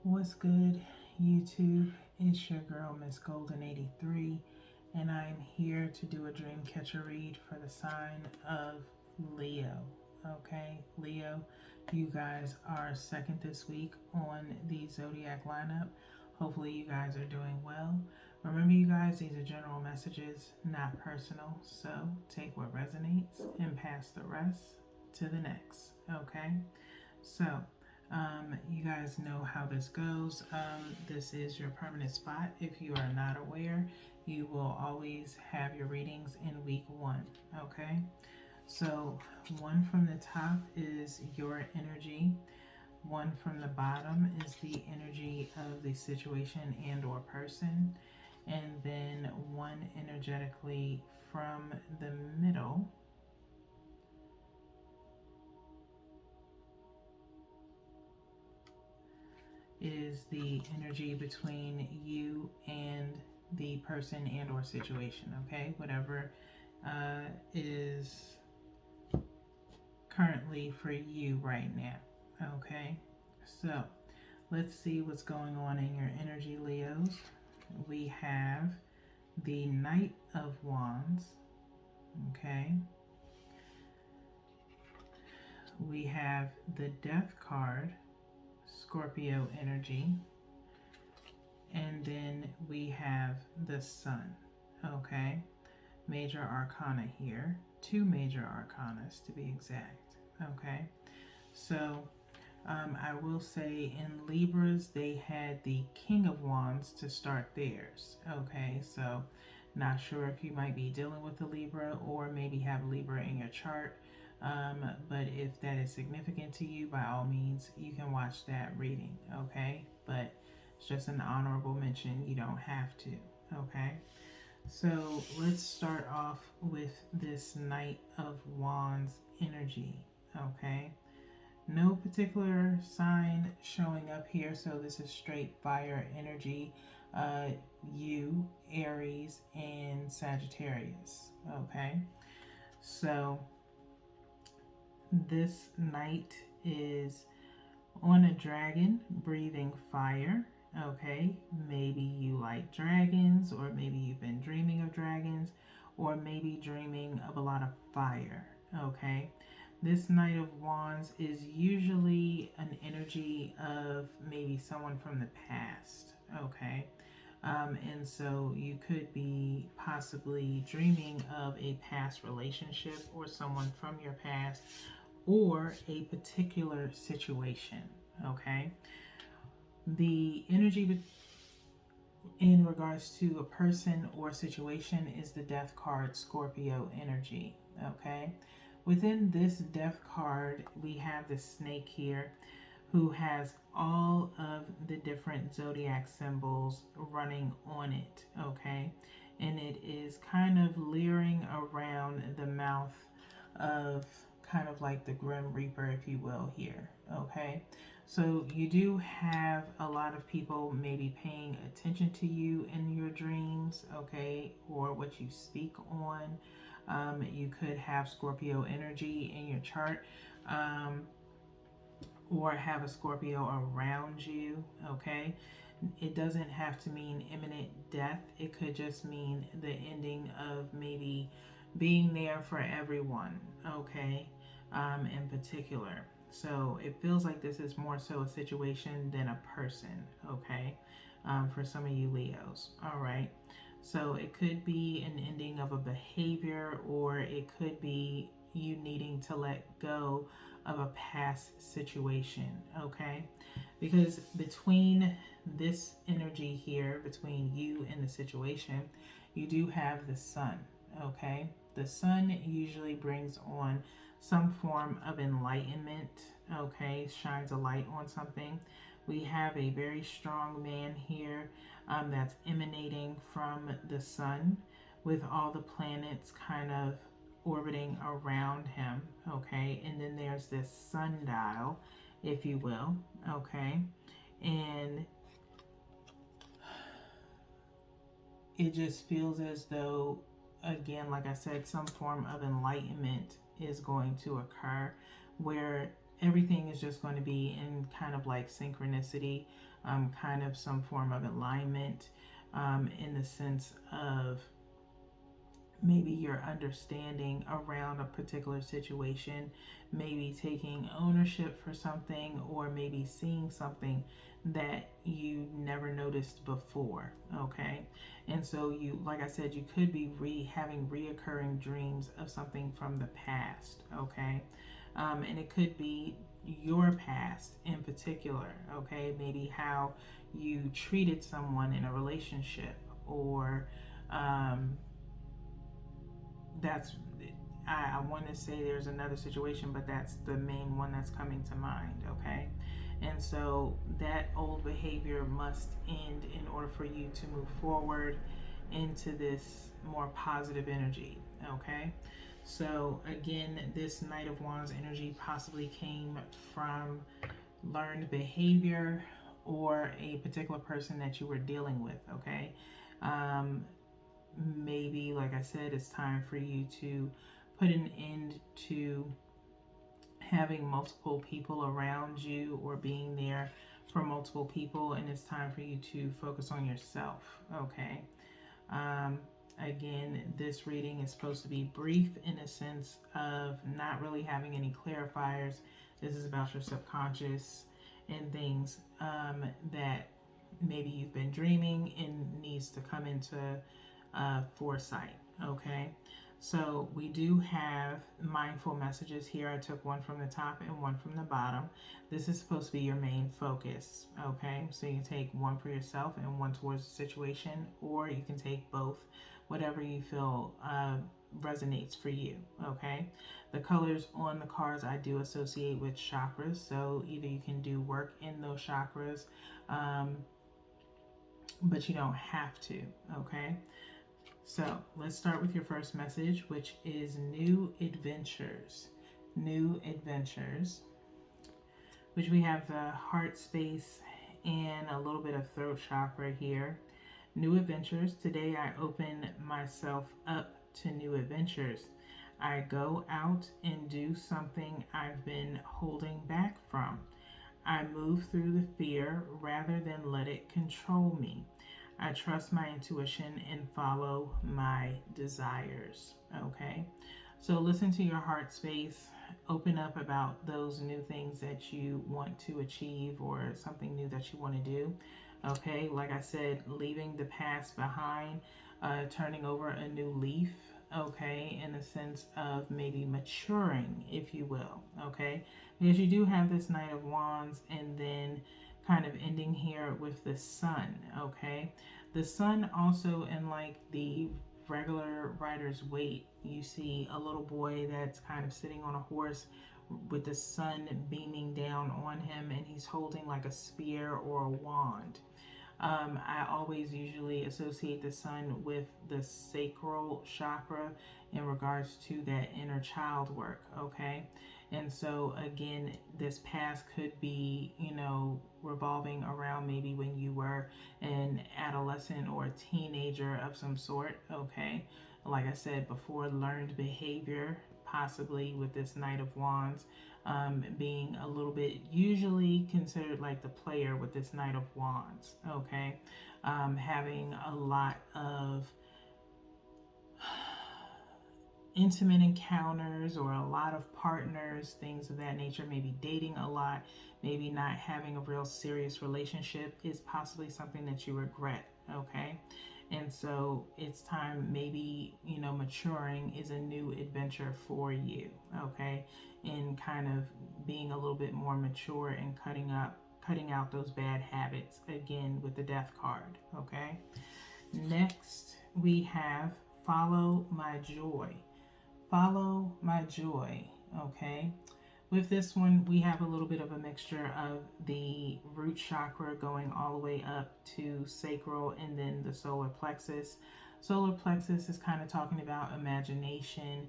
What's good, YouTube? It's your girl, Miss Golden 83, and I'm here to do a dream catcher read for the sign of Leo. Okay, Leo, you guys are second this week on the zodiac lineup. Hopefully, you guys are doing well. Remember, you guys, these are general messages, not personal. So take what resonates and pass the rest to the next. Okay, so you guys know how this goes. This is your permanent spot. If you are not aware, you will always have your readings in week 1. Okay, so one from the top is your energy. One from the bottom is the energy of the situation and or person. And then one energetically from the middle is the energy between you and the person and or situation. Okay, whatever is currently for you right now. Okay, so let's see what's going on in your energy, Leos. We have the Knight of Wands. Okay, we have the Death card, Scorpio energy, and then we have the Sun. Okay, major arcana here, 2 major arcanas to be exact. Okay, so I will say in Libras they had the King of Wands to start theirs. Okay, so not sure if you might be dealing with a Libra or maybe have Libra in your chart. But if that is significant to you, by all means, you can watch that reading. Okay, but it's just an honorable mention. You don't have to. Okay. So let's start off with this Knight of Wands energy. Okay, no particular sign showing up here, so this is straight fire energy. You, Aries, and Sagittarius. Okay, so this Knight is on a dragon breathing fire. Okay, maybe you like dragons, or maybe you've been dreaming of dragons, or maybe dreaming of a lot of fire. Okay, this Knight of Wands is usually an energy of maybe someone from the past. Okay, and so you could be possibly dreaming of a past relationship or someone from your past or a particular situation. Okay, the energy in regards to a person or situation is the Death card, Scorpio energy. Okay, within this Death card we have the snake here who has all of the different zodiac symbols running on it. Okay, and it is kind of leering around the mouth of kind of like the Grim Reaper, if you will, here. Okay, so you do have a lot of people maybe paying attention to you in your dreams, okay, or what you speak on. You could have Scorpio energy in your chart, or have a Scorpio around you, okay. It doesn't have to mean imminent death. It could just mean the ending of maybe being there for everyone, okay, in particular. So it feels like this is more so a situation than a person, okay, for some of you Leos. All right. So it could be an ending of a behavior, or it could be you needing to let go of a past situation, okay? Because between this energy here, between you and the situation, you do have the Sun, okay? The Sun usually brings on some form of enlightenment, okay? Shines a light on something. We have a very strong man here that's emanating from the Sun, with all the planets kind of orbiting around him, okay? And then there's this sundial, if you will, okay? And it just feels as though, again, like I said, some form of enlightenment is going to occur, where everything is just going to be in kind of like synchronicity, kind of some form of alignment, in the sense of maybe your understanding around a particular situation, maybe taking ownership for something, or maybe seeing something that you never noticed before. Okay, and so you, like I said, you could be having reoccurring dreams of something from the past. Okay, and it could be your past in particular. Okay, maybe how you treated someone in a relationship, or that's I want to say there's another situation, but that's the main one that's coming to mind. Okay, and so that old behavior must end in order for you to move forward into this more positive energy. Okay, so again, this Knight of Wands energy possibly came from learned behavior or a particular person that you were dealing with. Okay, um, maybe, like I said, it's time for you to put an end to having multiple people around you or being there for multiple people, and it's time for you to focus on yourself. Okay, um, again, this reading is supposed to be brief in a sense of not really having any clarifiers. This is about your subconscious and things that maybe you've been dreaming and needs to come into foresight. Okay, so we do have mindful messages here. I took one from the top and one from the bottom. This is supposed to be your main focus. Okay, so you can take one for yourself and one towards the situation, or you can take both, whatever you feel resonates for you. Okay, the colors on the cards I do associate with chakras, so either you can do work in those chakras, but you don't have to. Okay, so let's start with your first message, which is new adventures. New adventures, which we have the heart space and a little bit of throat chakra here. New adventures. Today I open myself up to new adventures. I go out and do something I've been holding back from. I move through the fear rather than let it control me. I trust my intuition and follow my desires. Okay, so listen to your heart space. Open up about those new things that you want to achieve or something new that you want to do. Okay, like I said, leaving the past behind, turning over a new leaf. Okay, in the sense of maybe maturing, if you will. Okay, because you do have this Knight of Wands, and then kind of ending here with the Sun. Okay, the Sun also, in like the regular Rider's Waite, you see a little boy that's kind of sitting on a horse with the sun beaming down on him, and he's holding like a spear or a wand. I always usually associate the sun with the sacral chakra in regards to that inner child work. Okay, and so again, this past could be, revolving around maybe when you were an adolescent or a teenager of some sort. Okay, like I said before, learned behavior, possibly with this Knight of Wands, being a little bit usually considered like the player with this Knight of Wands. Okay, having a lot of intimate encounters or a lot of partners, things of that nature, maybe dating a lot, maybe not having a real serious relationship is possibly something that you regret. Okay, and so it's time, maybe, maturing is a new adventure for you. Okay, and kind of being a little bit more mature and cutting out those bad habits, again with the Death card. Okay, next we have follow my joy. Follow my joy. Okay, with this one we have a little bit of a mixture of the root chakra going all the way up to sacral, and then the solar plexus. Solar plexus is kind of talking about imagination,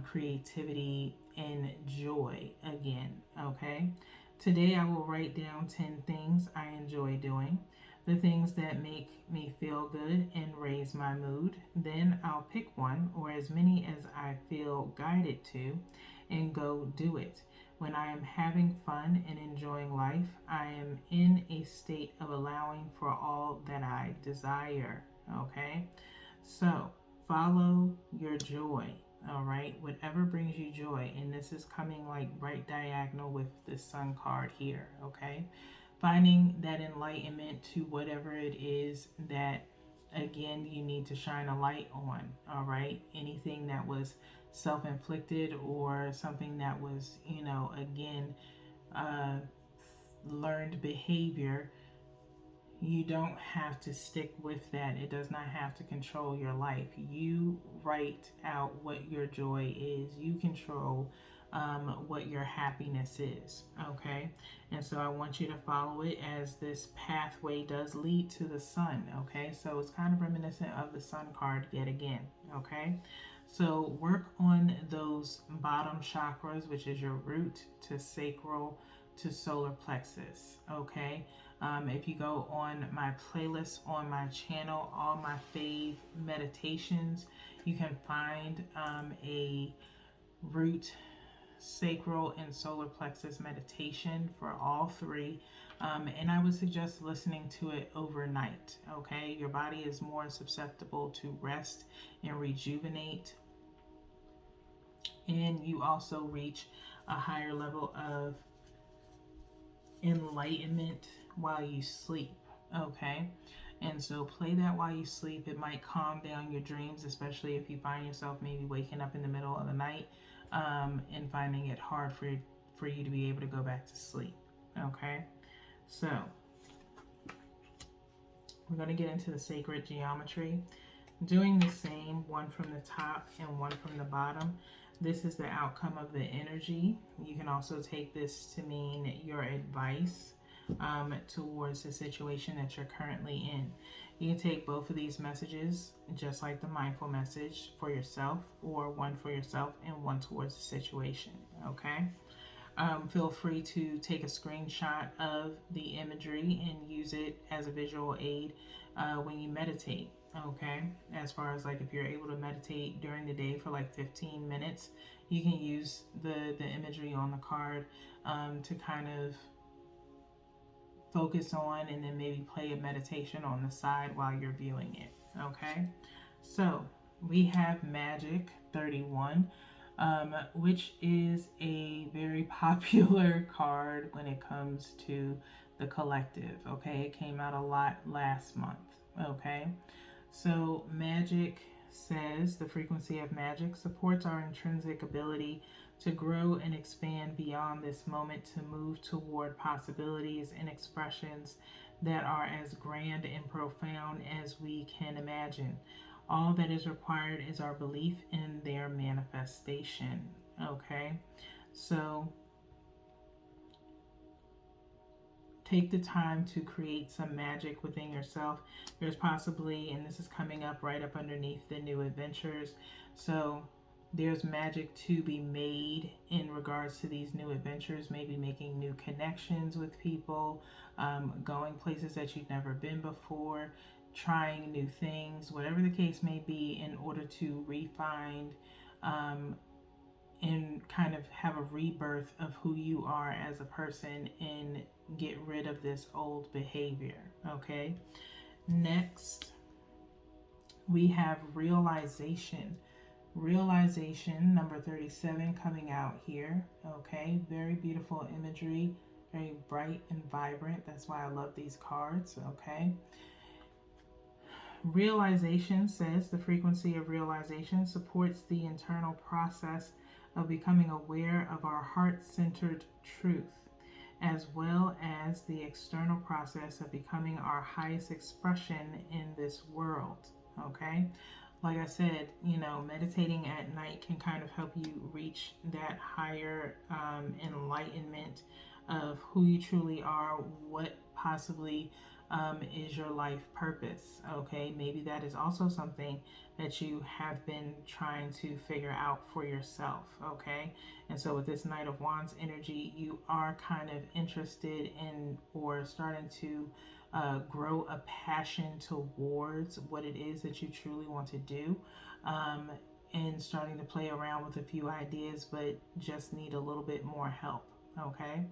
creativity, and joy again. Okay, today I will write down 10 things I enjoy doing, the things that make me feel good and raise my mood. Then I'll pick one or as many as I feel guided to and go do it. When I am having fun and enjoying life, I am in a state of allowing for all that I desire. Okay? So, follow your joy. All right? Whatever brings you joy. And this is coming like right diagonal with the sun card here. Okay? Finding that enlightenment to whatever it is that, again, you need to shine a light on. All right? Anything that was self-inflicted or something that was, again, uh, learned behavior, you don't have to stick with that. It does not have to control your life. You write out what your joy is. You control what your happiness is. Okay? And so I want you to follow it, as this pathway does lead to the sun. Okay? So it's kind of reminiscent of the sun card yet again. Okay? So work on those bottom chakras, which is your root to sacral to solar plexus. Okay? If you go on my playlist on my channel, all my fave meditations, you can find a root, sacral, and solar plexus meditation for all three. And I would suggest listening to it overnight. Okay, your body is more susceptible to rest and rejuvenate, and you also reach a higher level of enlightenment while you sleep. Okay, and so play that while you sleep. It might calm down your dreams, especially if you find yourself maybe waking up in the middle of the night and finding it hard for you to be able to go back to sleep. Okay, so we're going to get into the sacred geometry, doing the same, one from the top and one from the bottom. This is the outcome of the energy. You can also take this to mean your advice towards the situation that you're currently in. You can take both of these messages, just like the mindful message, for yourself, or one for yourself and one towards the situation. Okay? Feel free to take a screenshot of the imagery and use it as a visual aid when you meditate. Okay, as far as like if you're able to meditate during the day for like 15 minutes, you can use the imagery on the card to kind of focus on, and then maybe play a meditation on the side while you're viewing it. Okay, so we have Magic 31, which is a very popular card when it comes to the collective. Okay, it came out a lot last month. Okay, so magic says the frequency of magic supports our intrinsic ability to grow and expand beyond this moment, to move toward possibilities and expressions that are as grand and profound as we can imagine. All that is required is our belief in their manifestation. Okay, so take the time to create some magic within yourself. There's possibly, and this is coming up right up underneath the new adventures, so there's magic to be made in regards to these new adventures, maybe making new connections with people, going places that you've never been before, trying new things, whatever the case may be, in order to refine and kind of have a rebirth of who you are as a person and get rid of this old behavior. Okay, next we have realization. Realization number 37 coming out here. Okay, very beautiful imagery, very bright and vibrant. That's why I love these cards. Okay, realization says the frequency of realization supports the internal process of becoming aware of our heart-centered truth, as well as the external process of becoming our highest expression in this world. Okay, like I said, meditating at night can kind of help you reach that higher enlightenment of who you truly are, what possibly is your life purpose. Okay, maybe that is also something that you have been trying to figure out for yourself. Okay, and so with this Knight of Wands energy, you are kind of interested in, or starting to grow a passion towards what it is that you truly want to do, and starting to play around with a few ideas, but just need a little bit more help. Okay.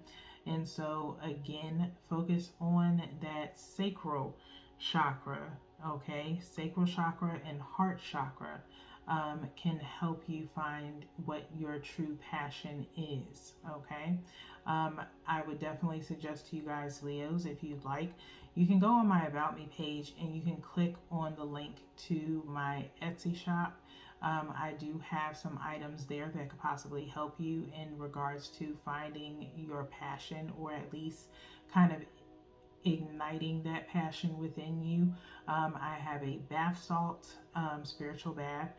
And so, again, focus on that sacral chakra. Okay. Sacral chakra and heart chakra can help you find what your true passion is. Okay. I would definitely suggest to you guys, Leos, if you'd like, you can go on my About Me page and you can click on the link to my Etsy shop. I do have some items there that could possibly help you in regards to finding your passion, or at least kind of igniting that passion within you. I have a bath salt, spiritual bath,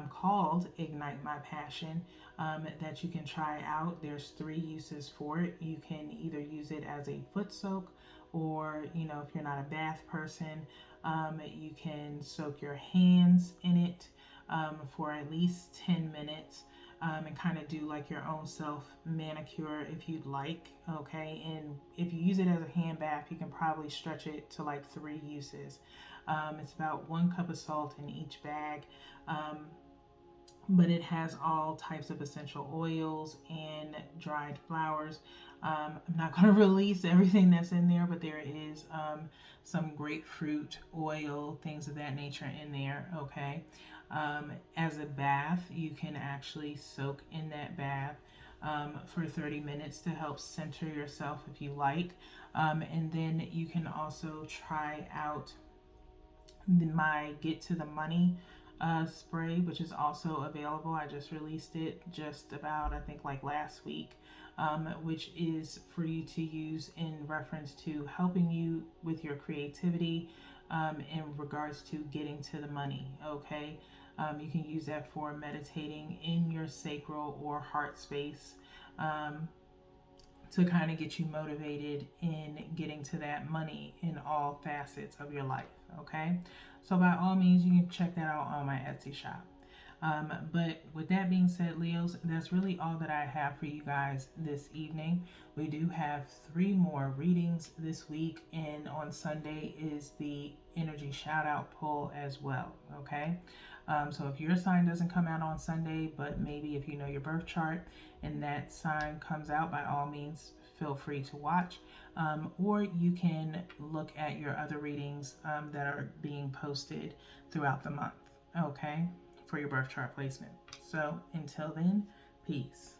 called Ignite My Passion, that you can try out. There's 3 uses for it. You can either use it as a foot soak, or, if you're not a bath person, you can soak your hands in it for at least 10 minutes. And kind of do like your own self manicure if you'd like. Okay, and if you use it as a hand bath, you can probably stretch it to like 3 uses. It's about 1 cup of salt in each bag. But it has all types of essential oils and dried flowers. I'm not going to release everything that's in there, but there is some grapefruit oil, things of that nature in there. Okay. As a bath, you can actually soak in that bath for 30 minutes to help center yourself if you like. And then you can also try out my Get to the Money spray, which is also available. I just released it just about, I think, like last week, which is for you to use in reference to helping you with your creativity in regards to getting to the money. Okay. You can use that for meditating in your sacral or heart space, to kind of get you motivated in getting to that money in all facets of your life. Okay, so by all means, you can check that out on my Etsy shop. But with that being said, Leos, that's really all that I have for you guys this evening. We do have 3 more readings this week, and on Sunday is the energy shout out pull as well. Okay, so if your sign doesn't come out on Sunday, but maybe if you know your birth chart and that sign comes out, by all means, feel free to watch. Or you can look at your other readings that are being posted throughout the month, okay, for your birth chart placement. So until then, peace.